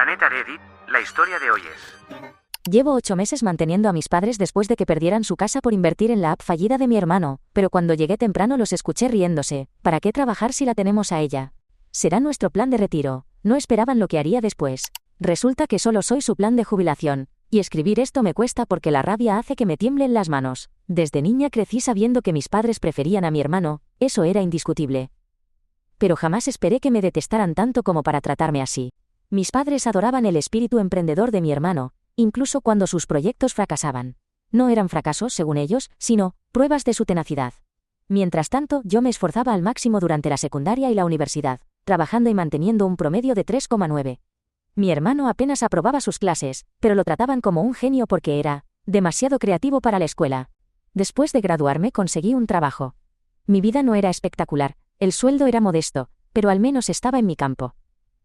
Planeta Reddit, la historia de hoy es... Llevo 8 meses manteniendo a mis padres después de que perdieran su casa por invertir en la app fallida de mi hermano, pero cuando llegué temprano los escuché riéndose. ¿Para qué trabajar si la tenemos a ella? Será nuestro plan de retiro. No esperaban lo que haría después. Resulta que solo soy su plan de jubilación. Y escribir esto me cuesta porque la rabia hace que me tiemblen las manos. Desde niña crecí sabiendo que mis padres preferían a mi hermano, eso era indiscutible. Pero jamás esperé que me detestaran tanto como para tratarme así. Mis padres adoraban el espíritu emprendedor de mi hermano, incluso cuando sus proyectos fracasaban. No eran fracasos, según ellos, sino pruebas de su tenacidad. Mientras tanto, yo me esforzaba al máximo durante la secundaria y la universidad, trabajando y manteniendo un promedio de 3,9. Mi hermano apenas aprobaba sus clases, pero lo trataban como un genio porque era demasiado creativo para la escuela. Después de graduarme conseguí un trabajo. Mi vida no era espectacular, el sueldo era modesto, pero al menos estaba en mi campo.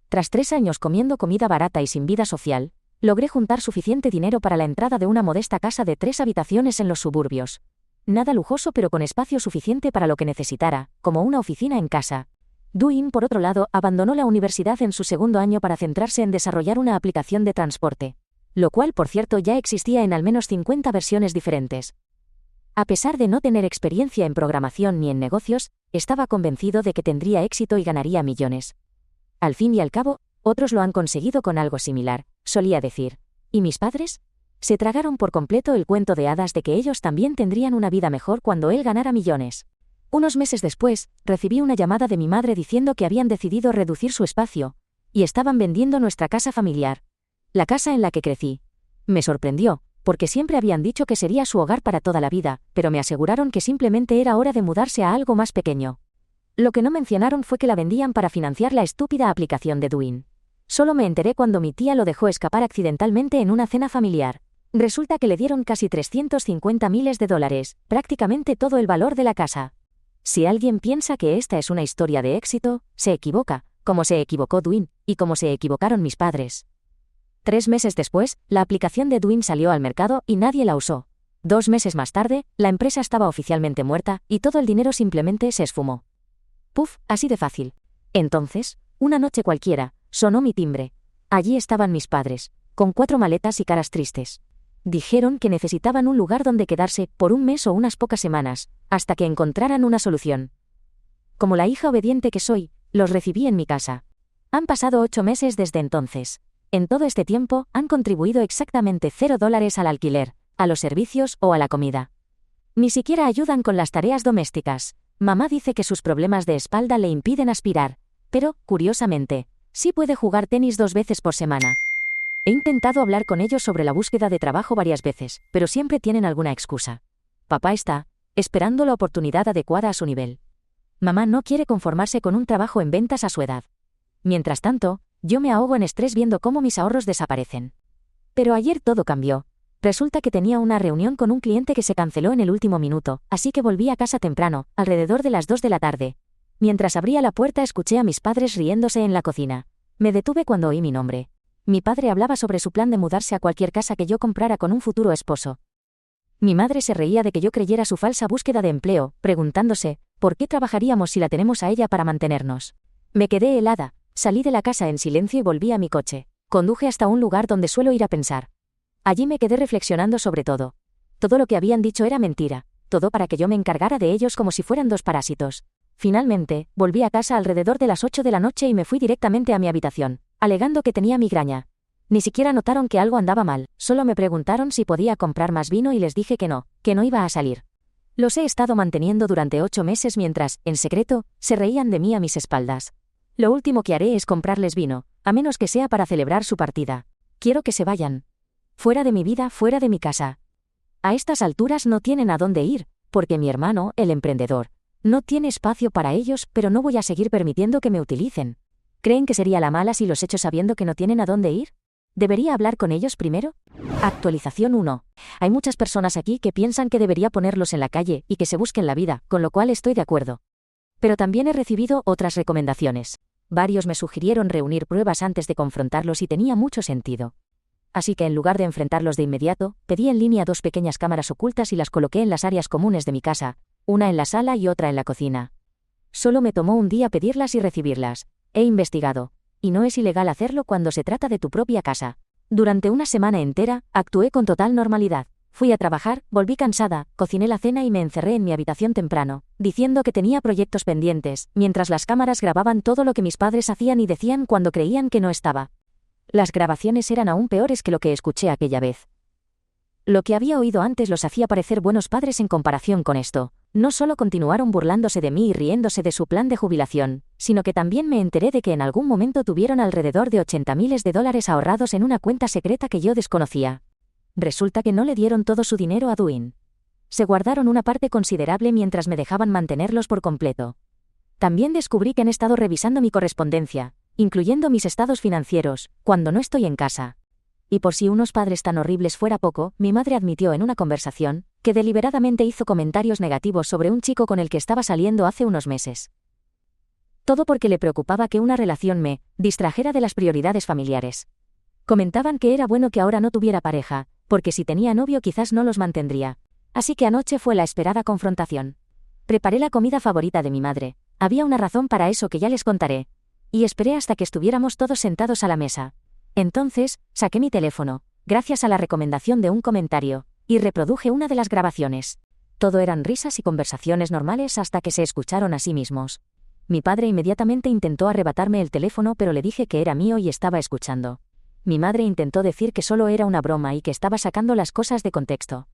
Tras 3 años comiendo comida barata y sin vida social, logré juntar suficiente dinero para la entrada de una modesta casa de 3 habitaciones en los suburbios. Nada lujoso pero con espacio suficiente para lo que necesitara, como una oficina en casa. Duin, por otro lado, abandonó la universidad en su segundo año para centrarse en desarrollar una aplicación de transporte, lo cual, por cierto, ya existía en al menos 50 versiones diferentes. A pesar de no tener experiencia en programación ni en negocios, estaba convencido de que tendría éxito y ganaría millones. Al fin y al cabo, otros lo han conseguido con algo similar, solía decir. ¿Y mis padres? Se tragaron por completo el cuento de hadas de que ellos también tendrían una vida mejor cuando él ganara millones. Unos meses después, recibí una llamada de mi madre diciendo que habían decidido reducir su espacio, y estaban vendiendo nuestra casa familiar. La casa en la que crecí. Me sorprendió, porque siempre habían dicho que sería su hogar para toda la vida, pero me aseguraron que simplemente era hora de mudarse a algo más pequeño. Lo que no mencionaron fue que la vendían para financiar la estúpida aplicación de Duin. Solo me enteré cuando mi tía lo dejó escapar accidentalmente en una cena familiar. Resulta que le dieron casi $350,000, prácticamente todo el valor de la casa. Si alguien piensa que esta es una historia de éxito, se equivoca, como se equivocó Duin, y como se equivocaron mis padres. 3 meses después, la aplicación de Duin salió al mercado y nadie la usó. 2 meses más tarde, la empresa estaba oficialmente muerta y todo el dinero simplemente se esfumó. Puf, así de fácil. Entonces, una noche cualquiera, sonó mi timbre. Allí estaban mis padres, con 4 maletas y caras tristes. Dijeron que necesitaban un lugar donde quedarse por un mes o unas pocas semanas, hasta que encontraran una solución. Como la hija obediente que soy, los recibí en mi casa. Han pasado 8 meses desde entonces. En todo este tiempo, han contribuido exactamente $0 al alquiler, a los servicios o a la comida. Ni siquiera ayudan con las tareas domésticas. Mamá dice que sus problemas de espalda le impiden aspirar, pero, curiosamente, sí puede jugar tenis 2 veces por semana. He intentado hablar con ellos sobre la búsqueda de trabajo varias veces, pero siempre tienen alguna excusa. Papá está esperando la oportunidad adecuada a su nivel. Mamá no quiere conformarse con un trabajo en ventas a su edad. Mientras tanto, yo me ahogo en estrés viendo cómo mis ahorros desaparecen. Pero ayer todo cambió. Resulta que tenía una reunión con un cliente que se canceló en el último minuto, así que volví a casa temprano, alrededor de las 2 de la tarde. Mientras abría la puerta escuché a mis padres riéndose en la cocina. Me detuve cuando oí mi nombre. Mi padre hablaba sobre su plan de mudarse a cualquier casa que yo comprara con un futuro esposo. Mi madre se reía de que yo creyera su falsa búsqueda de empleo, preguntándose, ¿por qué trabajaríamos si la tenemos a ella para mantenernos? Me quedé helada, salí de la casa en silencio y volví a mi coche. Conduje hasta un lugar donde suelo ir a pensar. Allí me quedé reflexionando sobre todo. Todo lo que habían dicho era mentira, todo para que yo me encargara de ellos como si fueran 2 parásitos. Finalmente, volví a casa alrededor de las 8 de la noche y me fui directamente a mi habitación, alegando que tenía migraña. Ni siquiera notaron que algo andaba mal, solo me preguntaron si podía comprar más vino y les dije que no iba a salir. Los he estado manteniendo durante 8 meses mientras, en secreto, se reían de mí a mis espaldas. Lo último que haré es comprarles vino, a menos que sea para celebrar su partida. Quiero que se vayan. Fuera de mi vida, fuera de mi casa. A estas alturas no tienen a dónde ir, porque mi hermano, el emprendedor, no tiene espacio para ellos, pero no voy a seguir permitiendo que me utilicen. ¿Creen que sería la mala si los echo sabiendo que no tienen a dónde ir? ¿Debería hablar con ellos primero? Actualización 1. Hay muchas personas aquí que piensan que debería ponerlos en la calle y que se busquen la vida, con lo cual estoy de acuerdo. Pero también he recibido otras recomendaciones. Varios me sugirieron reunir pruebas antes de confrontarlos y tenía mucho sentido. Así que en lugar de enfrentarlos de inmediato, pedí en línea 2 pequeñas cámaras ocultas y las coloqué en las áreas comunes de mi casa, una en la sala y otra en la cocina. Solo me tomó un día pedirlas y recibirlas. He investigado y no es ilegal hacerlo cuando se trata de tu propia casa. Durante una semana entera, actué con total normalidad. Fui a trabajar, volví cansada, cociné la cena y me encerré en mi habitación temprano, diciendo que tenía proyectos pendientes, mientras las cámaras grababan todo lo que mis padres hacían y decían cuando creían que no estaba. Las grabaciones eran aún peores que lo que escuché aquella vez. Lo que había oído antes los hacía parecer buenos padres en comparación con esto. No solo continuaron burlándose de mí y riéndose de su plan de jubilación, sino que también me enteré de que en algún momento tuvieron alrededor de $80,000 ahorrados en una cuenta secreta que yo desconocía. Resulta que no le dieron todo su dinero a Dwayne. Se guardaron una parte considerable mientras me dejaban mantenerlos por completo. También descubrí que han estado revisando mi correspondencia, incluyendo mis estados financieros, cuando no estoy en casa. Y por si unos padres tan horribles fuera poco, mi madre admitió en una conversación que deliberadamente hizo comentarios negativos sobre un chico con el que estaba saliendo hace unos meses. Todo porque le preocupaba que una relación me distrajera de las prioridades familiares. Comentaban que era bueno que ahora no tuviera pareja, porque si tenía novio quizás no los mantendría. Así que anoche fue la esperada confrontación. Preparé la comida favorita de mi madre. Había una razón para eso que ya les contaré. Y esperé hasta que estuviéramos todos sentados a la mesa. Entonces, saqué mi teléfono, gracias a la recomendación de un comentario, y reproduje una de las grabaciones. Todo eran risas y conversaciones normales hasta que se escucharon a sí mismos. Mi padre inmediatamente intentó arrebatarme el teléfono, pero le dije que era mío y estaba escuchando. Mi madre intentó decir que solo era una broma y que estaba sacando las cosas de contexto.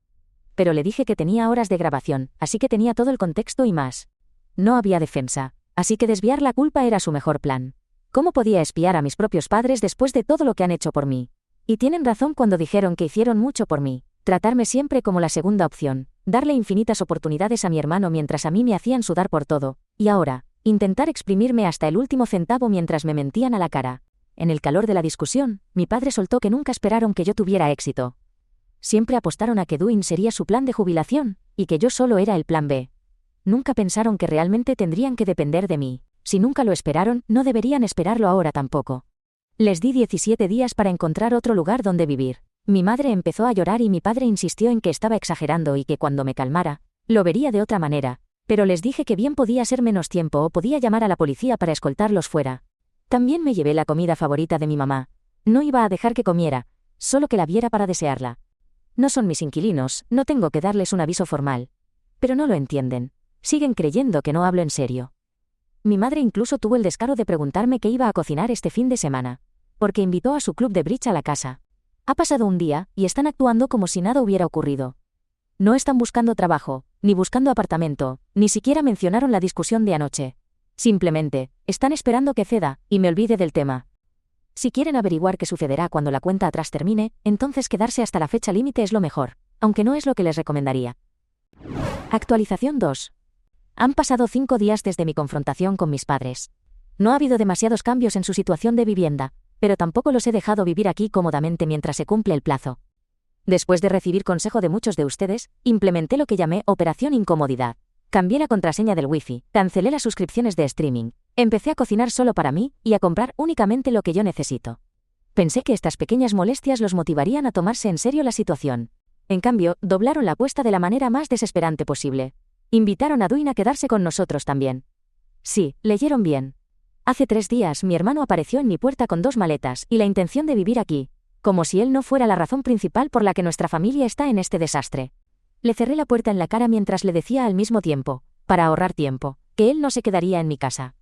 Pero le dije que tenía horas de grabación, así que tenía todo el contexto y más. No había defensa, así que desviar la culpa era su mejor plan. ¿Cómo podía espiar a mis propios padres después de todo lo que han hecho por mí? Y tienen razón cuando dijeron que hicieron mucho por mí. Tratarme siempre como la segunda opción, darle infinitas oportunidades a mi hermano mientras a mí me hacían sudar por todo, y ahora, intentar exprimirme hasta el último centavo mientras me mentían a la cara. En el calor de la discusión, mi padre soltó que nunca esperaron que yo tuviera éxito. Siempre apostaron a que Dwayne sería su plan de jubilación, y que yo solo era el plan B. Nunca pensaron que realmente tendrían que depender de mí. Si nunca lo esperaron, no deberían esperarlo ahora tampoco. Les di 17 días para encontrar otro lugar donde vivir. Mi madre empezó a llorar y mi padre insistió en que estaba exagerando y que cuando me calmara, lo vería de otra manera, pero les dije que bien podía ser menos tiempo o podía llamar a la policía para escoltarlos fuera. También me llevé la comida favorita de mi mamá. No iba a dejar que comiera, solo que la viera para desearla. No son mis inquilinos, no tengo que darles un aviso formal. Pero no lo entienden. Siguen creyendo que no hablo en serio. Mi madre incluso tuvo el descaro de preguntarme qué iba a cocinar este fin de semana, porque invitó a su club de bridge a la casa. Ha pasado un día, y están actuando como si nada hubiera ocurrido. No están buscando trabajo, ni buscando apartamento, ni siquiera mencionaron la discusión de anoche. Simplemente, están esperando que ceda, y me olvide del tema. Si quieren averiguar qué sucederá cuando la cuenta atrás termine, entonces quedarse hasta la fecha límite es lo mejor, aunque no es lo que les recomendaría. Actualización 2. Han pasado 5 días desde mi confrontación con mis padres. No ha habido demasiados cambios en su situación de vivienda, pero tampoco los he dejado vivir aquí cómodamente mientras se cumple el plazo. Después de recibir consejo de muchos de ustedes, implementé lo que llamé Operación Incomodidad. Cambié la contraseña del Wi-Fi, cancelé las suscripciones de streaming, empecé a cocinar solo para mí y a comprar únicamente lo que yo necesito. Pensé que estas pequeñas molestias los motivarían a tomarse en serio la situación. En cambio, doblaron la apuesta de la manera más desesperante posible. Invitaron a Dwayne a quedarse con nosotros también. Sí, leyeron bien. Hace 3 días mi hermano apareció en mi puerta con 2 maletas y la intención de vivir aquí, como si él no fuera la razón principal por la que nuestra familia está en este desastre. Le cerré la puerta en la cara mientras le decía al mismo tiempo, para ahorrar tiempo, que él no se quedaría en mi casa.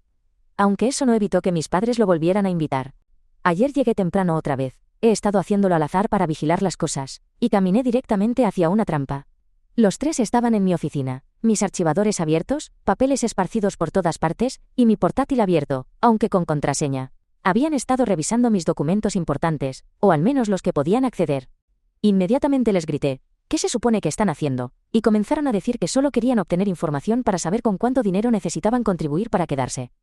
Aunque eso no evitó que mis padres lo volvieran a invitar. Ayer llegué temprano otra vez, he estado haciéndolo al azar para vigilar las cosas, y caminé directamente hacia una trampa. Los 3 estaban en mi oficina, mis archivadores abiertos, papeles esparcidos por todas partes, y mi portátil abierto, aunque con contraseña. Habían estado revisando mis documentos importantes, o al menos los que podían acceder. Inmediatamente les grité, ¿qué se supone que están haciendo? Y comenzaron a decir que solo querían obtener información para saber con cuánto dinero necesitaban contribuir para quedarse.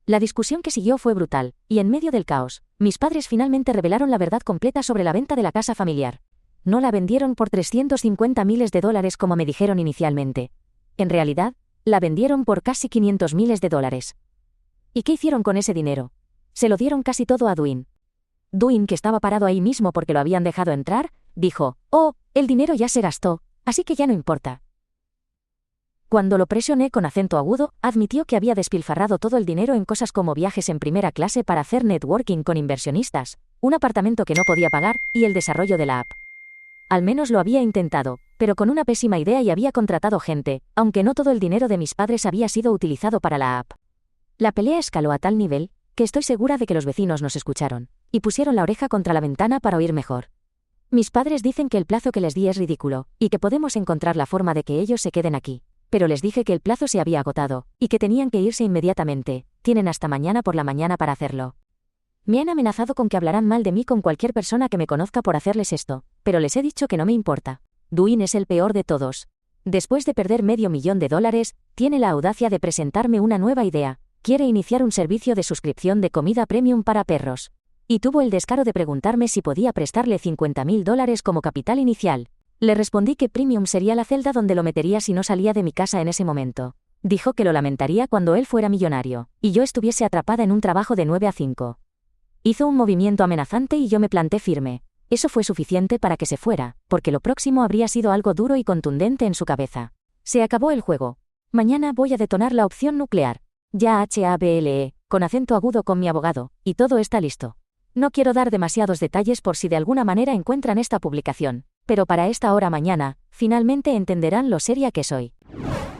La discusión que siguió fue brutal, y en medio del caos, mis padres finalmente revelaron la verdad completa sobre la venta de la casa familiar. No la vendieron por $350,000 como me dijeron inicialmente. En realidad, la vendieron por casi $500,000. ¿Y qué hicieron con ese dinero? Se lo dieron casi todo a Dwayne. Dwayne, que estaba parado ahí mismo porque lo habían dejado entrar, dijo, «Oh, el dinero ya se gastó, así que ya no importa». Cuando lo presioné con acento agudo, admitió que había despilfarrado todo el dinero en cosas como viajes en primera clase para hacer networking con inversionistas, un apartamento que no podía pagar, y el desarrollo de la app. Al menos lo había intentado, pero con una pésima idea y había contratado gente, aunque no todo el dinero de mis padres había sido utilizado para la app. La pelea escaló a tal nivel, que estoy segura de que los vecinos nos escucharon, y pusieron la oreja contra la ventana para oír mejor. Mis padres dicen que el plazo que les di es ridículo, y que podemos encontrar la forma de que ellos se queden aquí. Pero les dije que el plazo se había agotado, y que tenían que irse inmediatamente, tienen hasta mañana por la mañana para hacerlo. Me han amenazado con que hablarán mal de mí con cualquier persona que me conozca por hacerles esto, pero les he dicho que no me importa. Dwayne es el peor de todos. Después de perder $500,000, tiene la audacia de presentarme una nueva idea. Quiere iniciar un servicio de suscripción de comida premium para perros. Y tuvo el descaro de preguntarme si podía prestarle $50,000 como capital inicial. Le respondí que Premium sería la celda donde lo metería si no salía de mi casa en ese momento. Dijo que lo lamentaría cuando él fuera millonario, y yo estuviese atrapada en un trabajo de 9 a 5. Hizo un movimiento amenazante y yo me planté firme. Eso fue suficiente para que se fuera, porque lo próximo habría sido algo duro y contundente en su cabeza. Se acabó el juego. Mañana voy a detonar la opción nuclear. Ya HABLE, con acento agudo con mi abogado, y todo está listo. No quiero dar demasiados detalles por si de alguna manera encuentran esta publicación, pero para esta hora mañana, finalmente entenderán lo seria que soy.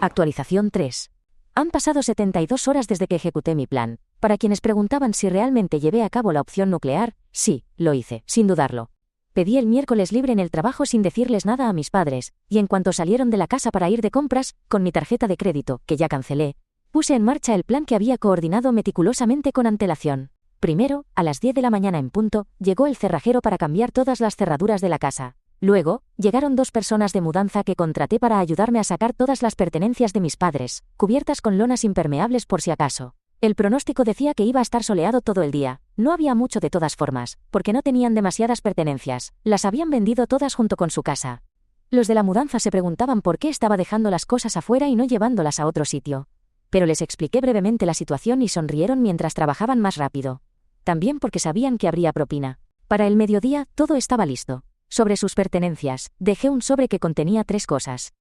Actualización 3. Han pasado 72 horas desde que ejecuté mi plan. Para quienes preguntaban si realmente llevé a cabo la opción nuclear, sí, lo hice, sin dudarlo. Pedí el miércoles libre en el trabajo sin decirles nada a mis padres, y en cuanto salieron de la casa para ir de compras, con mi tarjeta de crédito, que ya cancelé, puse en marcha el plan que había coordinado meticulosamente con antelación. Primero, a las 10 de la mañana en punto, llegó el cerrajero para cambiar todas las cerraduras de la casa. Luego, llegaron 2 personas de mudanza que contraté para ayudarme a sacar todas las pertenencias de mis padres, cubiertas con lonas impermeables por si acaso. El pronóstico decía que iba a estar soleado todo el día. No había mucho de todas formas, porque no tenían demasiadas pertenencias, las habían vendido todas junto con su casa. Los de la mudanza se preguntaban por qué estaba dejando las cosas afuera y no llevándolas a otro sitio. Pero les expliqué brevemente la situación y sonrieron mientras trabajaban más rápido. También porque sabían que habría propina. Para el mediodía, todo estaba listo. Sobre sus pertenencias, dejé un sobre que contenía 3 cosas.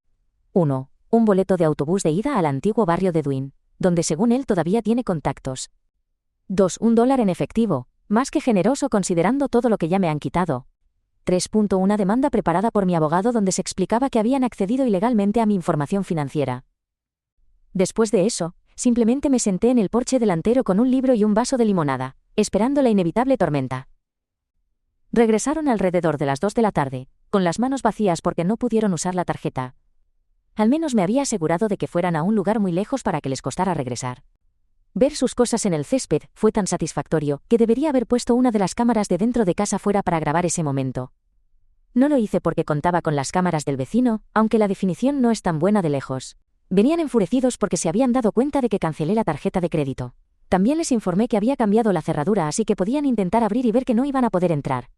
1. Un boleto de autobús de ida al antiguo barrio de Dwayne, donde según él todavía tiene contactos. 2. $1 en efectivo, más que generoso considerando todo lo que ya me han quitado. 3. Una demanda preparada por mi abogado donde se explicaba que habían accedido ilegalmente a mi información financiera. Después de eso, simplemente me senté en el porche delantero con un libro y un vaso de limonada, esperando la inevitable tormenta. Regresaron alrededor de las 2 de la tarde, con las manos vacías porque no pudieron usar la tarjeta. Al menos me había asegurado de que fueran a un lugar muy lejos para que les costara regresar. Ver sus cosas en el césped fue tan satisfactorio que debería haber puesto una de las cámaras de dentro de casa fuera para grabar ese momento. No lo hice porque contaba con las cámaras del vecino, aunque la definición no es tan buena de lejos. Venían enfurecidos porque se habían dado cuenta de que cancelé la tarjeta de crédito. También les informé que había cambiado la cerradura así que podían intentar abrir y ver que no iban a poder entrar.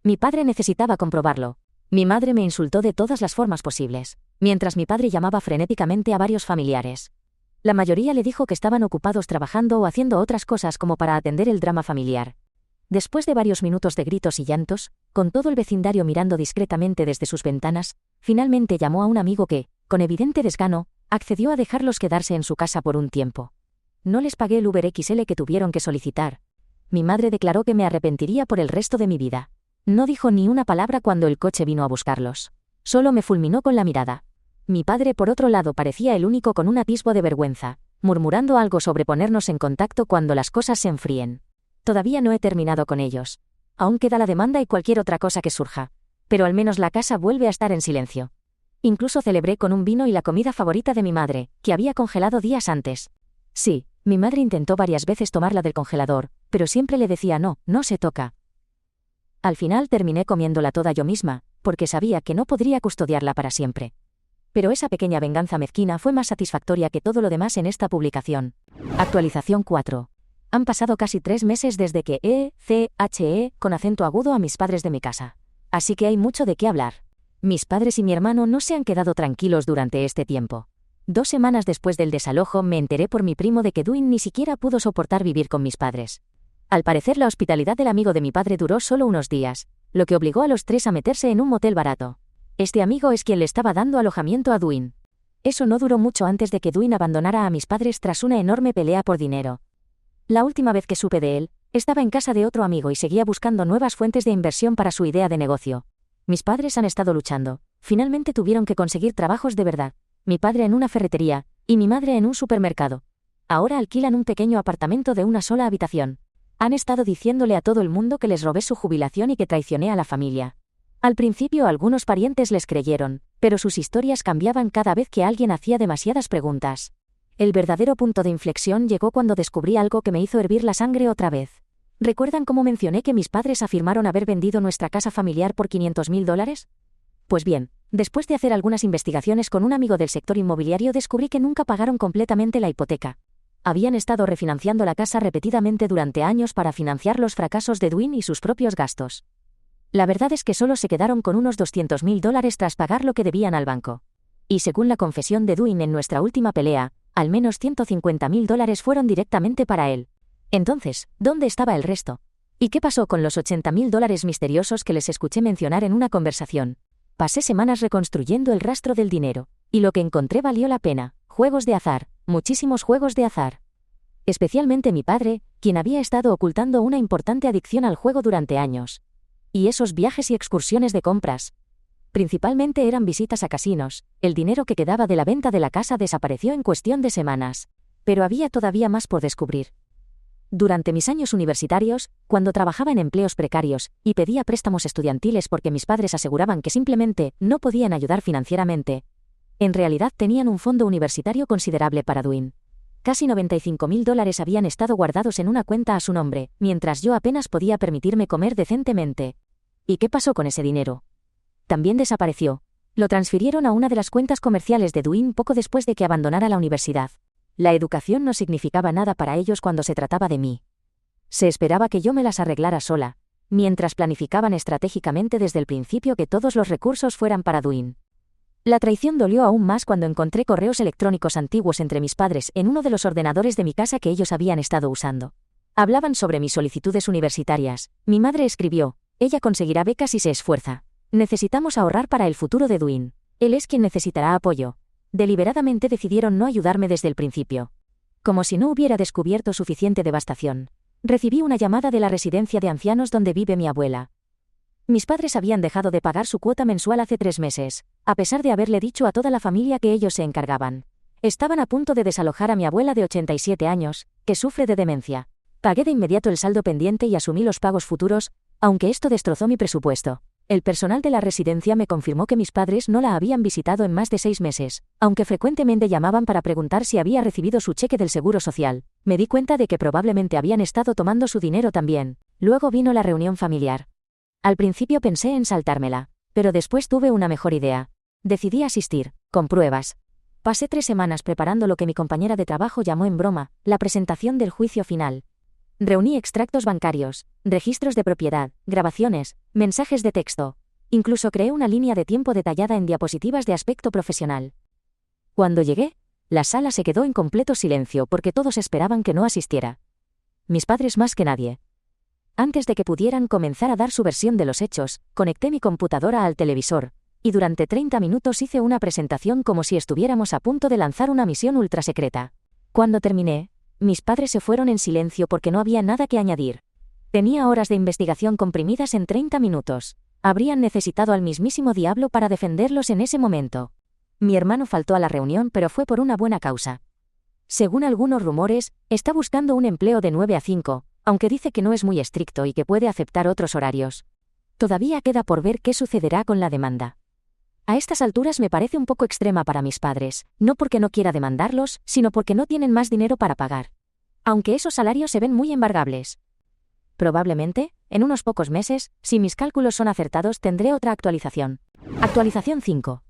Mi padre necesitaba comprobarlo. Mi madre me insultó de todas las formas posibles, mientras mi padre llamaba frenéticamente a varios familiares. La mayoría le dijo que estaban ocupados trabajando o haciendo otras cosas como para atender el drama familiar. Después de varios minutos de gritos y llantos, con todo el vecindario mirando discretamente desde sus ventanas, finalmente llamó a un amigo que, con evidente desgano, accedió a dejarlos quedarse en su casa por un tiempo. No les pagué el Uber XL que tuvieron que solicitar. Mi madre declaró que me arrepentiría por el resto de mi vida. No dijo ni una palabra cuando el coche vino a buscarlos. Solo me fulminó con la mirada. Mi padre, por otro lado, parecía el único con un atisbo de vergüenza, murmurando algo sobre ponernos en contacto cuando las cosas se enfríen. Todavía no he terminado con ellos. Aún queda la demanda y cualquier otra cosa que surja. Pero al menos la casa vuelve a estar en silencio. Incluso celebré con un vino y la comida favorita de mi madre, que había congelado días antes. Sí, mi madre intentó varias veces tomarla del congelador, pero siempre le decía no, no se toca. Al final terminé comiéndola toda yo misma, porque sabía que no podría custodiarla para siempre. Pero esa pequeña venganza mezquina fue más satisfactoria que todo lo demás en esta publicación. Actualización 4. Han pasado casi 3 meses desde que CHE con acento agudo a mis padres de mi casa. Así que hay mucho de qué hablar. Mis padres y mi hermano no se han quedado tranquilos durante este tiempo. 2 semanas después del desalojo me enteré por mi primo de que Dwayne ni siquiera pudo soportar vivir con mis padres. Al parecer la hospitalidad del amigo de mi padre duró solo unos días, lo que obligó a los 3 a meterse en un motel barato. Este amigo es quien le estaba dando alojamiento a Dwayne. Eso no duró mucho antes de que Dwayne abandonara a mis padres tras una enorme pelea por dinero. La última vez que supe de él, estaba en casa de otro amigo y seguía buscando nuevas fuentes de inversión para su idea de negocio. Mis padres han estado luchando. Finalmente tuvieron que conseguir trabajos de verdad. Mi padre en una ferretería, y mi madre en un supermercado. Ahora alquilan un pequeño apartamento de una sola habitación. Han estado diciéndole a todo el mundo que les robé su jubilación y que traicioné a la familia. Al principio algunos parientes les creyeron, pero sus historias cambiaban cada vez que alguien hacía demasiadas preguntas. El verdadero punto de inflexión llegó cuando descubrí algo que me hizo hervir la sangre otra vez. ¿Recuerdan cómo mencioné que mis padres afirmaron haber vendido nuestra casa familiar por $500.000? Pues bien, después de hacer algunas investigaciones con un amigo del sector inmobiliario descubrí que nunca pagaron completamente la hipoteca. Habían estado refinanciando la casa repetidamente durante años para financiar los fracasos de Dwayne y sus propios gastos. La verdad es que solo se quedaron con unos $200.000 tras pagar lo que debían al banco. Y según la confesión de Dwayne en nuestra última pelea, al menos $150.000 fueron directamente para él. Entonces, ¿dónde estaba el resto? ¿Y qué pasó con los $80.000 misteriosos que les escuché mencionar en una conversación? Pasé semanas reconstruyendo el rastro del dinero, y lo que encontré valió la pena. Juegos de azar, muchísimos juegos de azar. Especialmente mi padre, quien había estado ocultando una importante adicción al juego durante años. Y esos viajes y excursiones de compras. Principalmente eran visitas a casinos. El dinero que quedaba de la venta de la casa desapareció en cuestión de semanas. Pero había todavía más por descubrir. Durante mis años universitarios, cuando trabajaba en empleos precarios, y pedía préstamos estudiantiles porque mis padres aseguraban que simplemente no podían ayudar financieramente, en realidad tenían un fondo universitario considerable para Dwayne. Casi $95.000 habían estado guardados en una cuenta a su nombre, mientras yo apenas podía permitirme comer decentemente. ¿Y qué pasó con ese dinero? También desapareció. Lo transfirieron a una de las cuentas comerciales de Dwayne poco después de que abandonara la universidad. La educación no significaba nada para ellos cuando se trataba de mí. Se esperaba que yo me las arreglara sola, mientras planificaban estratégicamente desde el principio que todos los recursos fueran para Dwayne. La traición dolió aún más cuando encontré correos electrónicos antiguos entre mis padres en uno de los ordenadores de mi casa que ellos habían estado usando. Hablaban sobre mis solicitudes universitarias. Mi madre escribió: ella conseguirá becas si se esfuerza. Necesitamos ahorrar para el futuro de Dwayne. Él es quien necesitará apoyo. Deliberadamente decidieron no ayudarme desde el principio. Como si no hubiera descubierto suficiente devastación. Recibí una llamada de la residencia de ancianos donde vive mi abuela. Mis padres habían dejado de pagar su cuota mensual hace 3 meses, a pesar de haberle dicho a toda la familia que ellos se encargaban. Estaban a punto de desalojar a mi abuela de 87 años, que sufre de demencia. Pagué de inmediato el saldo pendiente y asumí los pagos futuros, aunque esto destrozó mi presupuesto. El personal de la residencia me confirmó que mis padres no la habían visitado en más de 6 meses, aunque frecuentemente llamaban para preguntar si había recibido su cheque del Seguro Social. Me di cuenta de que probablemente habían estado tomando su dinero también. Luego vino la reunión familiar. Al principio pensé en saltármela, pero después tuve una mejor idea. Decidí asistir, con pruebas. Pasé 3 semanas preparando lo que mi compañera de trabajo llamó en broma, la presentación del juicio final. Reuní extractos bancarios, registros de propiedad, grabaciones, mensajes de texto. Incluso creé una línea de tiempo detallada en diapositivas de aspecto profesional. Cuando llegué, la sala se quedó en completo silencio porque todos esperaban que no asistiera. Mis padres más que nadie. Antes de que pudieran comenzar a dar su versión de los hechos, conecté mi computadora al televisor, y durante 30 minutos hice una presentación como si estuviéramos a punto de lanzar una misión ultrasecreta. Cuando terminé, mis padres se fueron en silencio porque no había nada que añadir. Tenía horas de investigación comprimidas en 30 minutos. Habrían necesitado al mismísimo diablo para defenderlos en ese momento. Mi hermano faltó a la reunión, pero fue por una buena causa. Según algunos rumores, está buscando un empleo de 9 a 5, aunque dice que no es muy estricto y que puede aceptar otros horarios. Todavía queda por ver qué sucederá con la demanda. A estas alturas me parece un poco extrema para mis padres, no porque no quiera demandarlos, sino porque no tienen más dinero para pagar. Aunque esos salarios se ven muy embargables. Probablemente, en unos pocos meses, si mis cálculos son acertados, tendré otra actualización. Actualización 5.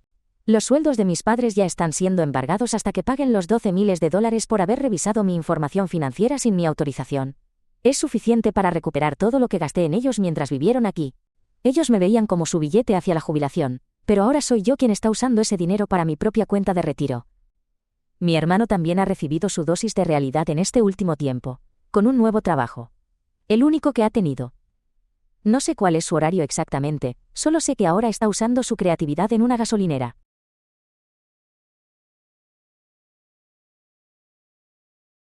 Los sueldos de mis padres ya están siendo embargados hasta que paguen los $12.000 por haber revisado mi información financiera sin mi autorización. Es suficiente para recuperar todo lo que gasté en ellos mientras vivieron aquí. Ellos me veían como su billete hacia la jubilación, pero ahora soy yo quien está usando ese dinero para mi propia cuenta de retiro. Mi hermano también ha recibido su dosis de realidad en este último tiempo, con un nuevo trabajo. El único que ha tenido. No sé cuál es su horario exactamente, solo sé que ahora está usando su creatividad en una gasolinera.